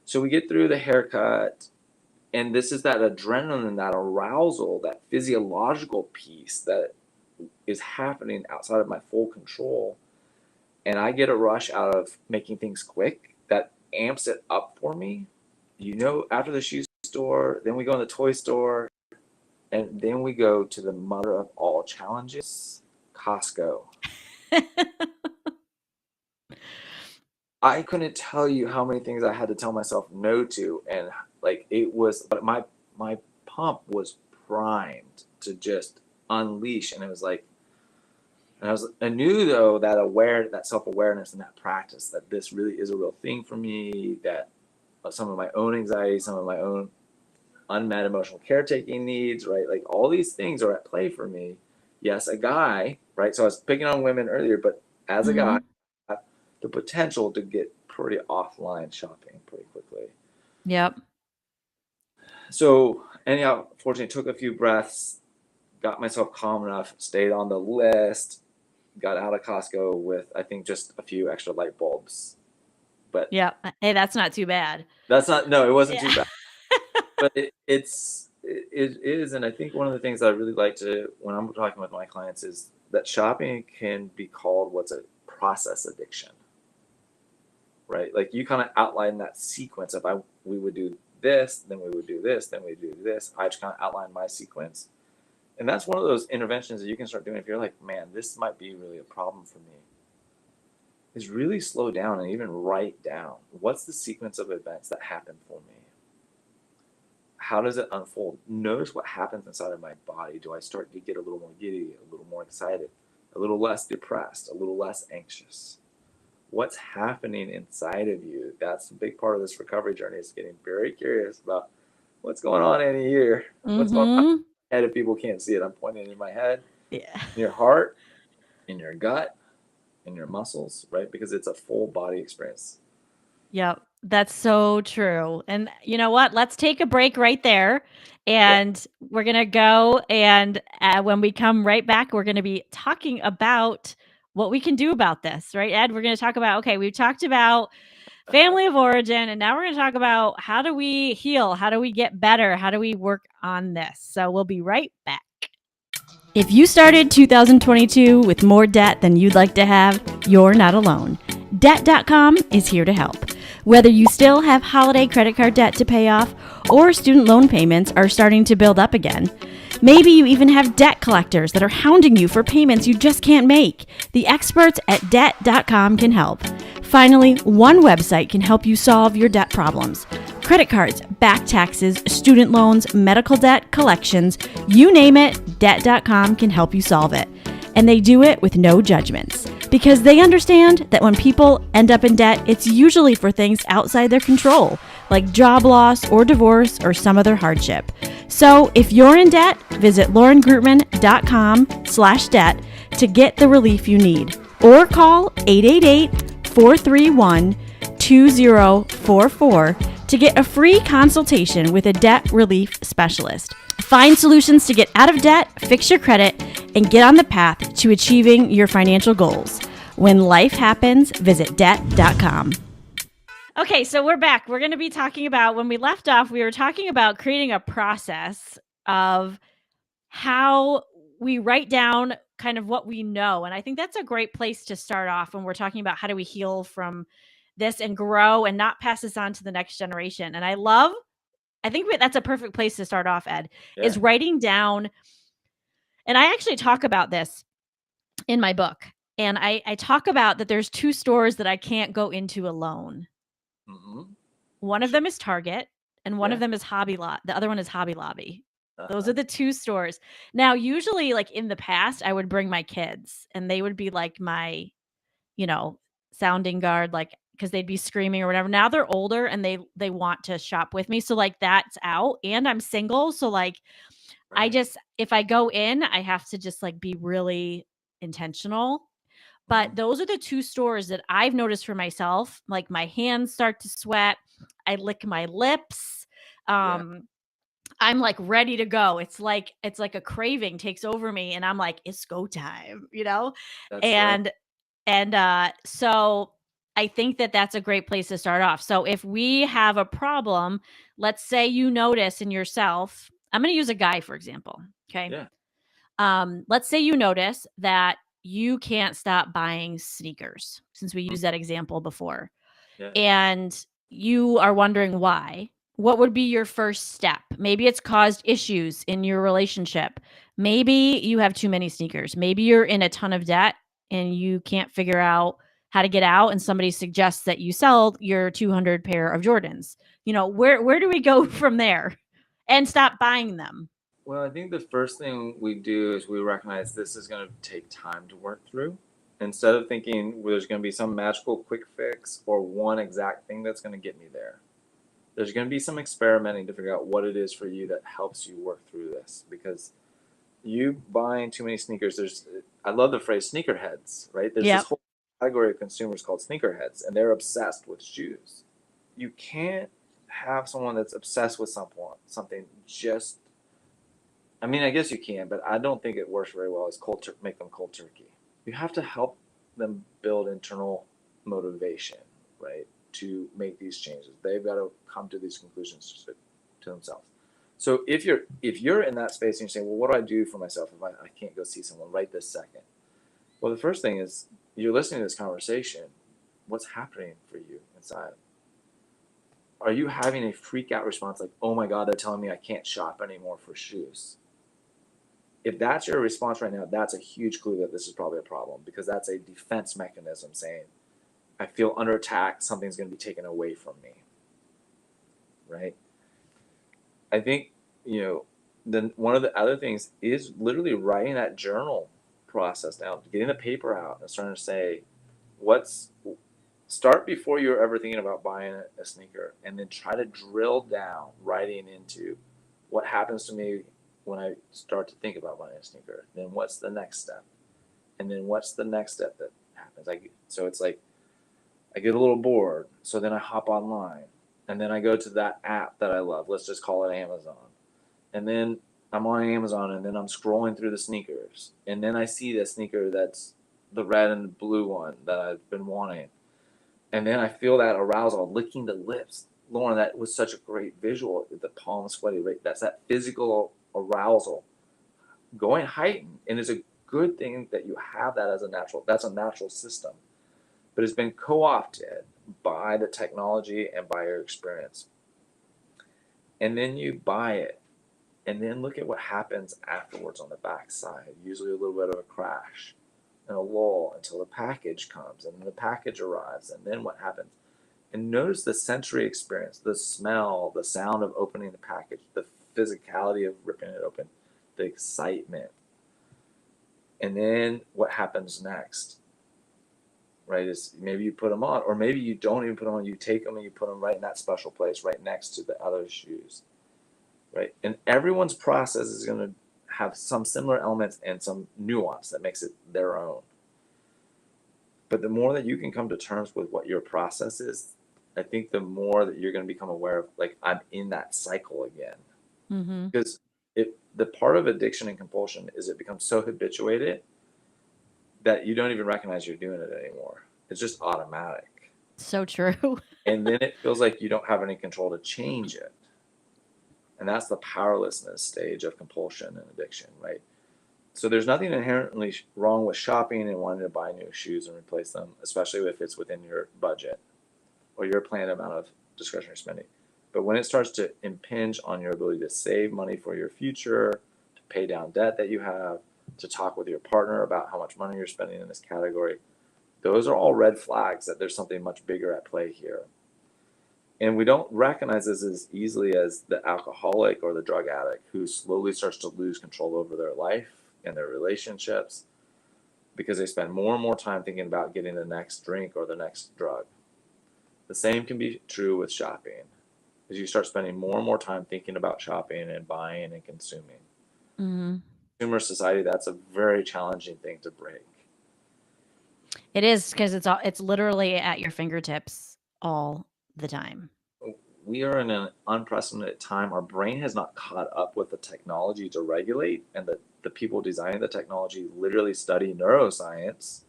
So we get through the haircut, and this is that adrenaline, that arousal, that physiological piece that is happening outside of my full control. And I get a rush out of making things quick that amps it up for me. After the shoe store, then we go in the toy store, and then we go to the mother of all challenges, Costco. I couldn't tell you how many things I had to tell myself no to, and like it was, but my pump was primed to just unleash, and it was like, and I knew though that self awareness and that practice that this really is a real thing for me. That some of my own anxiety, some of my own unmet emotional caretaking needs, right? Like all these things are at play for me. Yes, a guy, right? So I was picking on women earlier, but as a guy, Mhm. I have the potential to get pretty offline shopping pretty quickly. Yep. So anyhow, fortunately, took a few breaths, got myself calm enough, stayed on the list, got out of Costco with, I think, just a few extra light bulbs. But Yeah. Hey, that's not too bad. that's not, no, it wasn't too Yeah. bad. But it is, and I think one of the things that I really like to, when I'm talking with my clients, is that shopping can be called what's a process addiction, right? Like you kind of outline that sequence of we would do this, then we would do this, then we do this. I just kind of outline my sequence, and that's one of those interventions that you can start doing if you're like, man, this might be really a problem for me. Is really slow down and even write down what's the sequence of events that happen for me. How does it unfold? Notice what happens inside of my body. Do I start to get a little more giddy, a little more excited, a little less depressed, a little less anxious? What's happening inside of you? That's a big part of this recovery journey, is getting very curious about what's going on in here. What's going on Mm-hmm. in my head if people can't see it? I'm pointing in my head, Yeah. in your heart, in your gut, in your muscles, right? Because it's a full body experience. Yep. That's so true. And you know what? Let's take a break right there. Yeah. And we're going to go. And when we come right back, we're going to be talking about what we can do about this, right, Ed? We're going to talk about, okay, we've talked about family of origin, and now we're going to talk about how do we heal? How do we get better? How do we work on this? So we'll be right back. If you started 2022 with more debt than you'd like to have, you're not alone. Debt.com is here to help. Whether you still have holiday credit card debt to pay off or student loan payments are starting to build up again, maybe you even have debt collectors that are hounding you for payments you just can't make. The experts at Debt.com can help. Finally, one website can help you solve your debt problems. Credit cards, back taxes, student loans, medical debt, collections, you name it, Debt.com can help you solve it. And they do it with no judgments. Because they understand that when people end up in debt, it's usually for things outside their control, like job loss or divorce or some other hardship. So if you're in debt, visit laurengrutman.com/debt to get the relief you need. Or call 888-431-2044 to get a free consultation with a debt relief specialist. Find solutions to get out of debt, fix your credit, and get on the path to achieving your financial goals. When life happens, visit Debt.com. Okay, so we're back. We're going to be talking about, when we left off, we were talking about creating a process of how we write down kind of what we know. And I think that's a great place to start off when we're talking about how do we heal from this and grow and not pass this on to the next generation. And I think that's a perfect place to start off, Ed, is Yeah. writing down. And I actually talk about this in my book. And I talk about that there's two stores that I can't go into alone. Mm-hmm. One of them is Target and one of Yeah. them is Hobby Lot. The other one is Hobby Lobby. Those Uh-huh. are the two stores. Now, usually, like in the past, I would bring my kids and they would be like my, you know, sounding guard, like because they'd be screaming or whatever. Now they're older and they want to shop with me. So like that's out. And I'm single. So like Right. if I go in, I have to just like be really intentional. But Mm-hmm. those are the two stores that I've noticed for myself. Like my hands start to sweat. I lick my lips. Yeah. I'm like ready to go. It's like a craving takes over me and I'm like, it's go time, you know? That's right. And so I think that that's a great place to start off. So if we have a problem, let's say you notice in yourself, I'm going to use a guy for example, okay? Yeah. Let's say you notice that you can't stop buying sneakers since we Mm. used that example before Yeah. and you are wondering why. What would be your first step? Maybe it's caused issues in your relationship. Maybe you have too many sneakers. Maybe you're in a ton of debt and you can't figure out how to get out and somebody suggests that you sell your 200 pair of Jordans. You know, where do we go from there and stop buying them? Well, I think the first thing we do is we recognize this is going to take time to work through. Instead of thinking there's going to be some magical quick fix or one exact thing that's going to get me there, there's going to be some experimenting to figure out what it is for you that helps you work through this. Because you buying too many sneakers, I love the phrase sneakerheads, right? There's this Yep. whole category of consumers called sneakerheads, and they're obsessed with shoes. You can't have someone that's obsessed with something just, I mean, I guess you can, but I don't think it works very well as make them cold turkey. you have to help them build internal motivation, right, to make these changes. They've got to come to these conclusions to themselves. So if you're in that space and you're saying, well, what do I do for myself if I can't go see someone right this second? Well, the first thing is you're listening to this conversation. What's happening for you inside? Are you having a freak out response like, oh my God, they're telling me I can't shop anymore for shoes? If that's your response right now, that's a huge clue that this is probably a problem, because that's a defense mechanism saying, I feel under attack, something's going to be taken away from me, right? I think, then one of the other things is literally writing that journal process down, getting the paper out and starting to say, start before you're ever thinking about buying a sneaker, and then try to drill down writing into what happens to me when I start to think about buying a sneaker. Then what's the next step? And then what's the next step that happens? So it's like I get a little bored, so then I hop online, and then I go to that app that I love. Let's just call it Amazon. And then I'm on Amazon, and then I'm scrolling through the sneakers, and then I see the sneaker that's the red and blue one that I've been wanting. And then I feel that arousal, licking the lips. Lauren, that was such a great visual. The palm sweaty, right? That's that physical arousal going heightened. And it's a good thing that you have that that's a natural system. But it's been co-opted by the technology and by your experience. And then you buy it. And then look at what happens afterwards on the backside. Usually a little bit of a crash and a lull until the package comes, and then the package arrives, and then what happens? And notice the sensory experience, the smell, the sound of opening the package, the physicality of ripping it open, the excitement. And then what happens next, right, is maybe you put them on, or maybe you don't even put them on. You take them and you put them right in that special place, right next to the other shoes, right? And everyone's process is going to have some similar elements and some nuance that makes it their own. But the more that you can come to terms with what your process is, I think the more that you're going to become aware of, like, I'm in that cycle again. Mm-hmm. Because the part of addiction and compulsion is it becomes so habituated that you don't even recognize you're doing it anymore. It's just automatic. So true. And then it feels like you don't have any control to change it. And that's the powerlessness stage of compulsion and addiction, right? So there's nothing inherently wrong with shopping and wanting to buy new shoes and replace them, especially if it's within your budget or your planned amount of discretionary spending. But when it starts to impinge on your ability to save money for your future, to pay down debt that you have, to talk with your partner about how much money you're spending in this category, those are all red flags that there's something much bigger at play here. And we don't recognize this as easily as the alcoholic or the drug addict who slowly starts to lose control over their life and their relationships because they spend more and more time thinking about getting the next drink or the next drug. The same can be true with shopping, as you start spending more and more time thinking about shopping and buying and consuming. Mm-hmm. Consumer society, that's a very challenging thing to break. It is, because it's literally at your fingertips all the time. We are in an unprecedented time. Our brain has not caught up with the technology to regulate, and the people designing the technology literally study neuroscience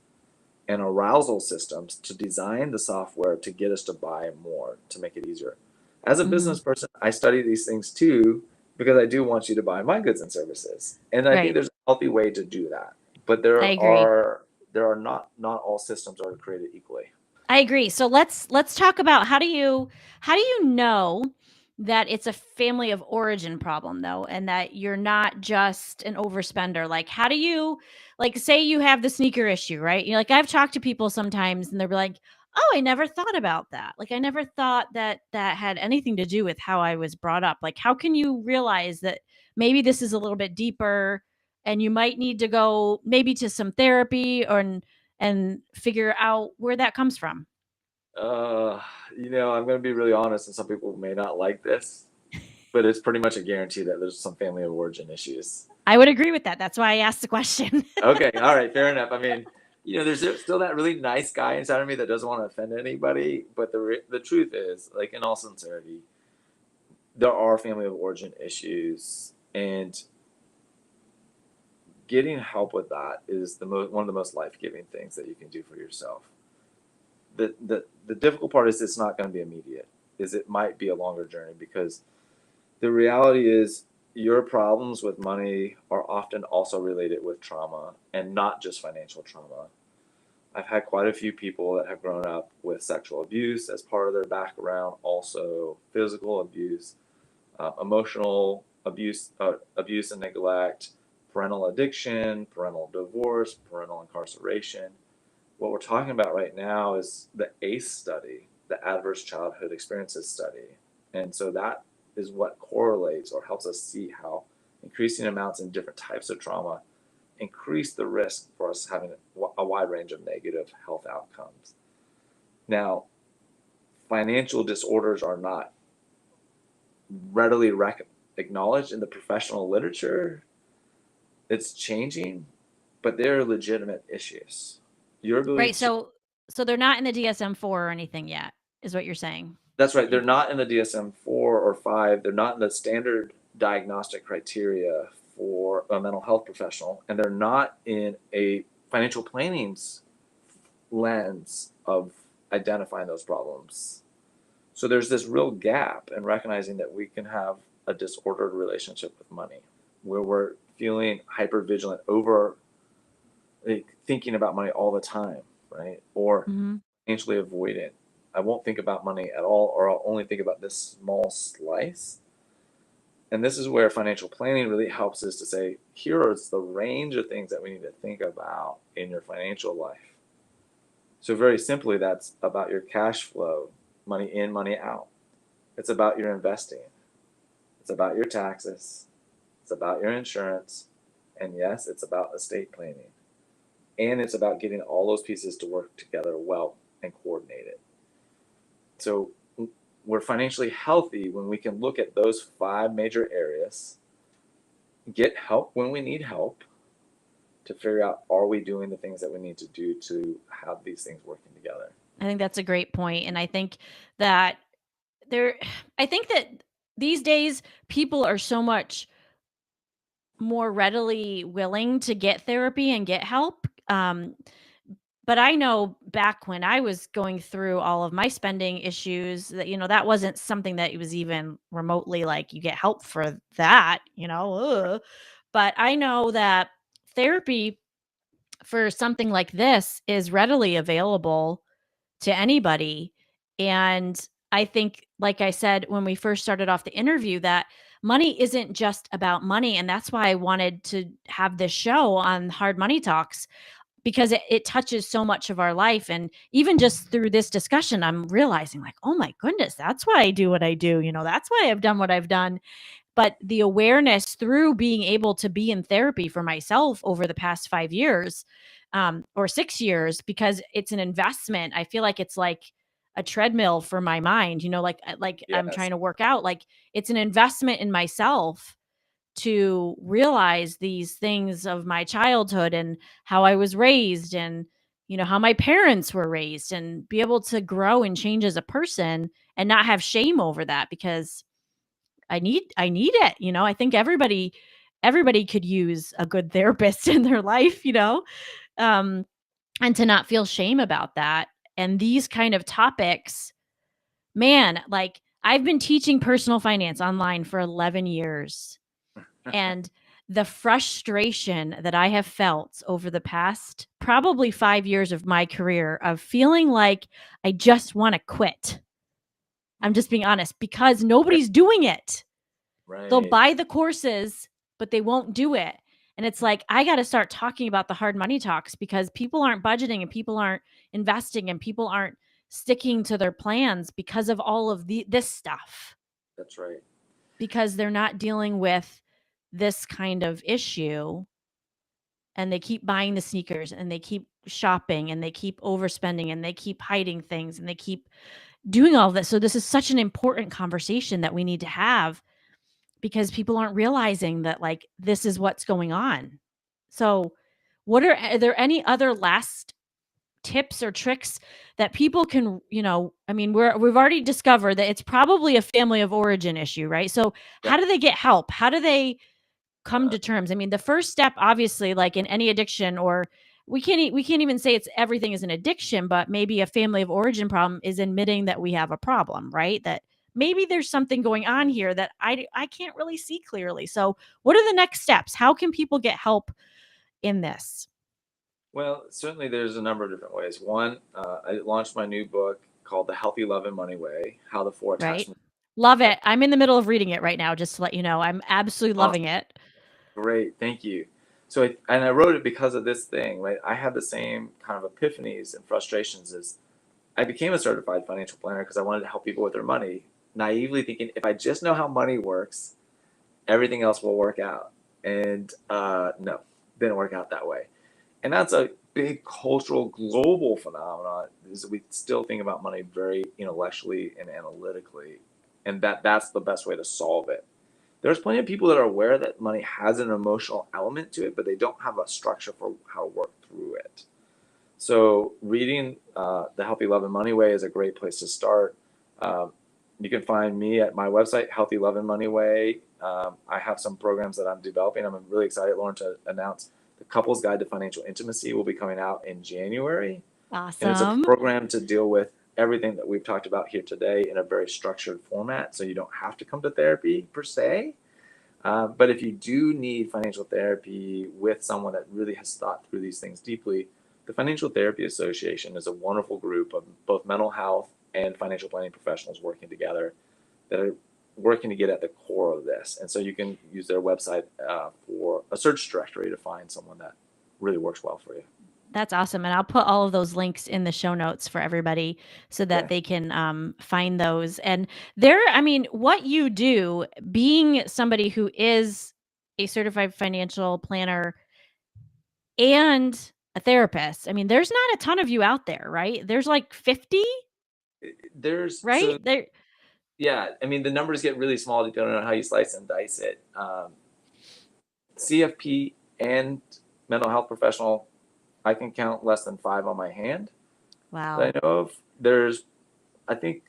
and arousal systems to design the software to get us to buy more, to make it easier. As a business person, I study these things too, because I do want you to buy my goods and services. And I think there's a healthy way to do that. But there are not all systems are created equally. I agree. So let's talk about how do you know that it's a family of origin problem, though, and that you're not just an overspender. Like, how do you, like, say you have the sneaker issue, right? You know, like, I've talked to people sometimes and they're like, oh, I never thought about that. Like, I never thought that had anything to do with how I was brought up. Like, how can you realize that maybe this is a little bit deeper and you might need to go maybe to some therapy and figure out where that comes from? I'm going to be really honest, and some people may not like this, but it's pretty much a guarantee that there's some family of origin issues. I would agree with that. That's why I asked the question. Okay. All right. Fair enough. I mean, there's still that really nice guy inside of me that doesn't want to offend anybody. But the truth is, like, in all sincerity, there are family of origin issues, and getting help with that is one of the most life-giving things that you can do for yourself. The difficult part is it's not going to be immediate. Is it might be a longer journey, because the reality is your problems with money are often also related with trauma, and not just financial trauma. I've had quite a few people that have grown up with sexual abuse as part of their background, also physical abuse, emotional abuse and neglect, parental addiction, parental divorce, parental incarceration. What we're talking about right now is the ACE study, the Adverse Childhood Experiences study. And so that is what correlates or helps us see how increasing amounts in different types of trauma increase the risk for us having a wide range of negative health outcomes. Now, financial disorders are not readily acknowledged in the professional literature. It's changing, but they're legitimate issues. Your ability Right. to So they're not in the DSM-4 or anything yet, is what you're saying. That's right. They're not in the DSM-4 or 5. They're not in the standard diagnostic criteria for a mental health professional, and they're not in a financial planning's lens of identifying those problems. So there's this real gap in recognizing that we can have a disordered relationship with money, where we're feeling hyper vigilant over thinking about money all the time, right? Or Mm-hmm. financially avoidant. I won't think about money at all, or I'll only think about this small slice. And this is where financial planning really helps us to say, here is the range of things that we need to think about in your financial life. So very simply, that's about your cash flow, money in, money out. It's about your investing. It's about your taxes. It's about your insurance. And yes, it's about estate planning. And it's about getting all those pieces to work together well and coordinated. So we're financially healthy when we can look at those 5 major areas, get help when we need help to figure out, are we doing the things that we need to do to have these things working together? I think that's a great point. And I think that I think that these days people are so much more readily willing to get therapy and get help. But I know back when I was going through all of my spending issues that, that wasn't something that was even remotely like you get help for that. But I know that therapy for something like this is readily available to anybody. And I think, like I said, when we first started off the interview, that money isn't just about money. And that's why I wanted to have this show on Hard Money Talks, because it touches so much of our life. And even just through this discussion, I'm realizing like, oh my goodness, that's why I do what I do. That's why I've done what I've done. But the awareness through being able to be in therapy for myself over the past 5 years, or 6 years, because it's an investment. I feel like it's like a treadmill for my mind, like I'm Yes, trying to work out. Like it's an investment in myself to realize these things of my childhood and how I was raised, and how my parents were raised, and be able to grow and change as a person and not have shame over that, because I need it. I think everybody could use a good therapist in their life, um and to not feel shame about that. And these kind of topics, man, like I've been teaching personal finance online for 11 years. And the frustration that I have felt over the past probably 5 years of my career, of feeling like I just want to quit. I'm just being honest, because nobody's doing it. They'll right. buy the courses, but they won't do it. And it's like, I got to start talking about the hard money talks, because people aren't budgeting and people aren't investing and people aren't sticking to their plans because of all of this stuff, That's right. because they're not dealing with this kind of issue, and they keep buying the sneakers and they keep shopping and they keep overspending and they keep hiding things and they keep doing all this. So this is such an important conversation that we need to have, because people aren't realizing that like this is what's going on. So are there any other last tips or tricks that people can, I mean, we've already discovered that it's probably a family of origin issue, right? So Yeah. how do they get help? How do they come to terms? I mean, the first step, obviously, like in any addiction, or we can't even say it's everything is an addiction, but maybe a family of origin problem is admitting that we have a problem, right? That maybe there's something going on here that I can't really see clearly. So, what are the next steps? How can people get help in this? Well, certainly there's a number of different ways. One, I launched my new book called The Healthy Love and Money Way: How the Four Right? Attachments. Love it. I'm in the middle of reading it right now, just to let you know. I'm absolutely loving it. Great, thank you. So, and I wrote it because of this thing, right? I had the same kind of epiphanies and frustrations as I became a certified financial planner because I wanted to help people with their money, naively thinking if I just know how money works, everything else will work out. And no, didn't work out that way. And that's a big cultural global phenomenon. Is we still think about money very intellectually and analytically, and that's the best way to solve it. There's plenty of people that are aware that money has an emotional element to it, but they don't have a structure for how to work through it. So reading The Healthy Love and Money Way is a great place to start. You can find me at my website, Healthy Love and Money Way. I have some programs that I'm developing. I'm really excited, Lauren, to announce the Couple's Guide to Financial Intimacy will be coming out in January. And it's a Awesome. program to deal with everything that we've talked about here today in a very structured format. So you don't have to come to therapy per se. But if you do need financial therapy with someone that really has thought through these things deeply, the Financial Therapy Association is a wonderful group of both mental health and financial planning professionals working together that are working to get at the core of this. And so you can use their website for a search directory to find someone that really works well for you. That's awesome. And I'll put all of those links in the show notes for everybody so that Okay. they can find those. And I mean, what you do, being somebody who is a certified financial planner and a therapist, I mean, there's not a ton of you out there, right? There's like 50, There's right? so yeah, I mean the numbers get really small depending on how you slice and dice it. CFP and mental health professional, I can count less than 5 on my hand Wow. that I know of. There's, I think,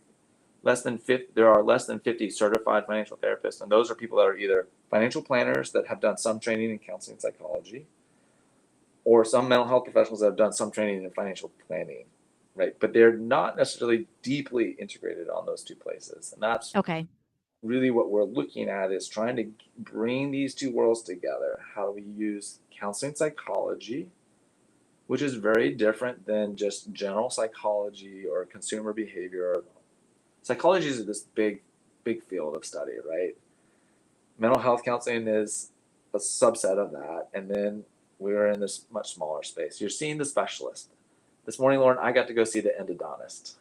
less than 50. There are less than 50 certified financial therapists, and those are people that are either financial planners that have done some training in counseling psychology, or some mental health professionals that have done some training in financial planning, right? But they're not necessarily deeply integrated on those two places, and that's Okay. really what we're looking at is trying to bring these two worlds together. How do we use counseling psychology, which is very different than just general psychology or consumer behavior. Psychology is this big field of study, right? Mental health counseling is a subset of that, and then we're in this much smaller space. You're seeing the specialist. This morning, Lauren, I got to go see the endodontist.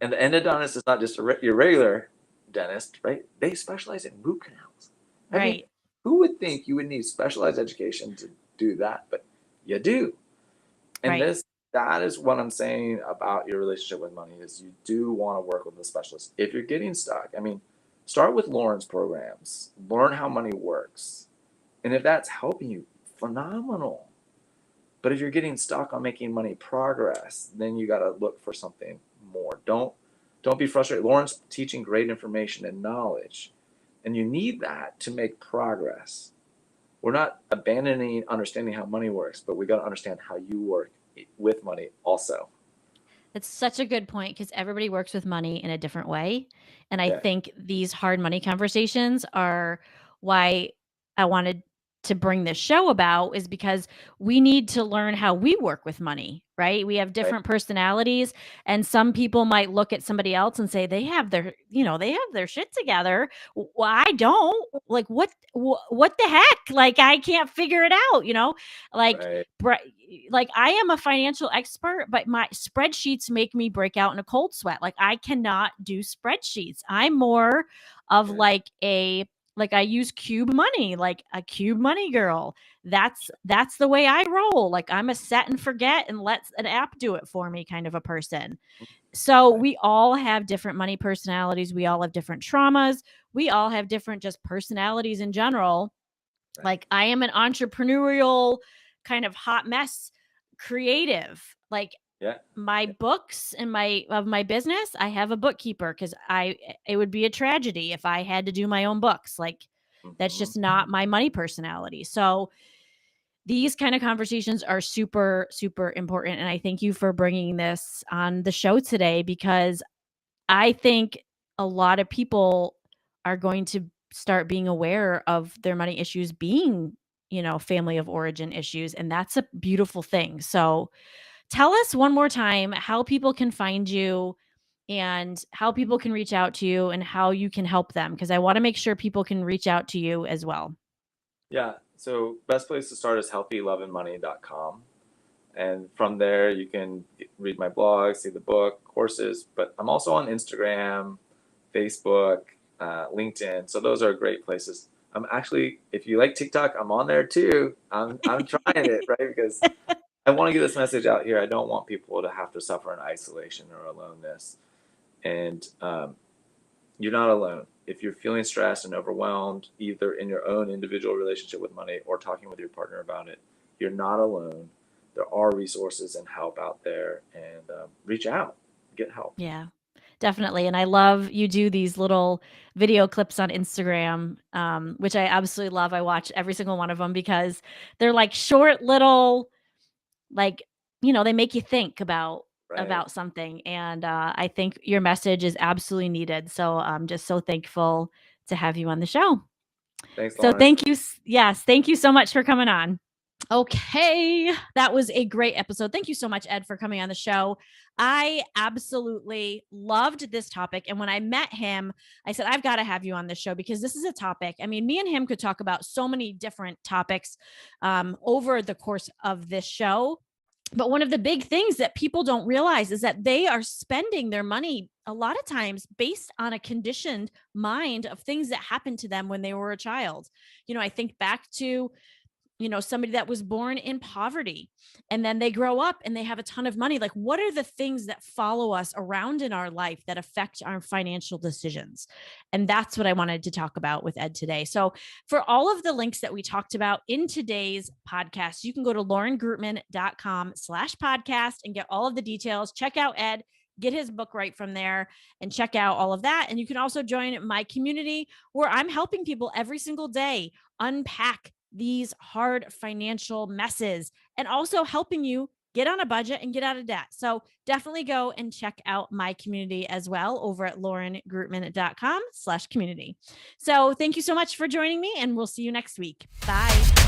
And the endodontist is not just your regular dentist, right? They specialize in root canals. I mean, Right. who would think you would need specialized education to do that? But you do. And Right. that is what I'm saying about your relationship with money is you do want to work with a specialist. If you're getting stuck, I mean, start with Lauren's programs. Learn how money works. And if that's helping you, phenomenal. But if you're getting stuck on making money progress, then you got to look for something more. Don't be frustrated. Lauren's teaching great information and knowledge, and you need that to make progress. We're not abandoning understanding how money works, but we got to understand how you work with money also. It's such a good point because everybody works with money in a different way. And I Yeah, think these hard money conversations are why I wanted to bring this show about, is because we need to learn how we work with money, right? We have right, different personalities, and some people might look at somebody else and say they have their, they have their shit together. Well, I don't. Like what the heck? Like I can't figure it out, Like right, like I am a financial expert, but my spreadsheets make me break out in a cold sweat. Like I cannot do spreadsheets. I'm more of yeah, like I use cube money, like a cube money girl. That's the way I roll. Like I'm a set and forget and let an app do it for me kind of a person. So right, we all have different money personalities. We all have different traumas. We all have different just personalities in general. right, Like I am an entrepreneurial kind of hot mess creative. Like yeah, my yeah, books and my business, I have a bookkeeper because I it would be a tragedy if I had to do my own books. Like That's Mm-hmm. just not my money personality. So these kind of conversations are super, super important. And I thank you for bringing this on the show today, because I think a lot of people are going to start being aware of their money issues being, family of origin issues. And that's a beautiful thing. So tell us one more time how people can find you and how people can reach out to you and how you can help them, because I want to make sure people can reach out to you as well. Yeah. So best place to start is healthyloveandmoney.com. And from there, you can read my blog, see the book, courses. But I'm also on Instagram, Facebook, LinkedIn. So those are great places. I'm actually, if you like TikTok, I'm on there too. I'm trying it, right? Because I want to get this message out here. I don't want people to have to suffer in isolation or aloneness. And you're not alone. If you're feeling stressed and overwhelmed, either in your own individual relationship with money or talking with your partner about it, you're not alone. There are resources and help out there, and reach out, get help. Yeah, definitely. And I love you do these little video clips on Instagram, which I absolutely love. I watch every single one of them because they're like short little, like, they make you think about Right. something. And I think your message is absolutely needed. So I'm just so thankful to have you on the show. Thanks, So Lauren. thank you. Yes, thank you so much for coming on. Okay, that was a great episode. Thank you so much, Ed, for coming on the show. I absolutely loved this topic. And when I met him, I said, I've got to have you on this show because this is a topic. I mean, me and him could talk about so many different topics over the course of this show. But one of the big things that people don't realize is that they are spending their money a lot of times based on a conditioned mind of things that happened to them when they were a child. I think back to somebody that was born in poverty and then they grow up and they have a ton of money. Like, what are the things that follow us around in our life that affect our financial decisions? And that's what I wanted to talk about with Ed today. So for all of the links that we talked about in today's podcast, you can go to laurengrootman.com/podcast and get all of the details. Check out Ed, get his book right from there, and check out all of that. And you can also join my community where I'm helping people every single day unpack these hard financial messes and also helping you get on a budget and get out of debt. So definitely go and check out my community as well over at laurengrootman.com/community. So thank you so much for joining me, and we'll see you next week. Bye.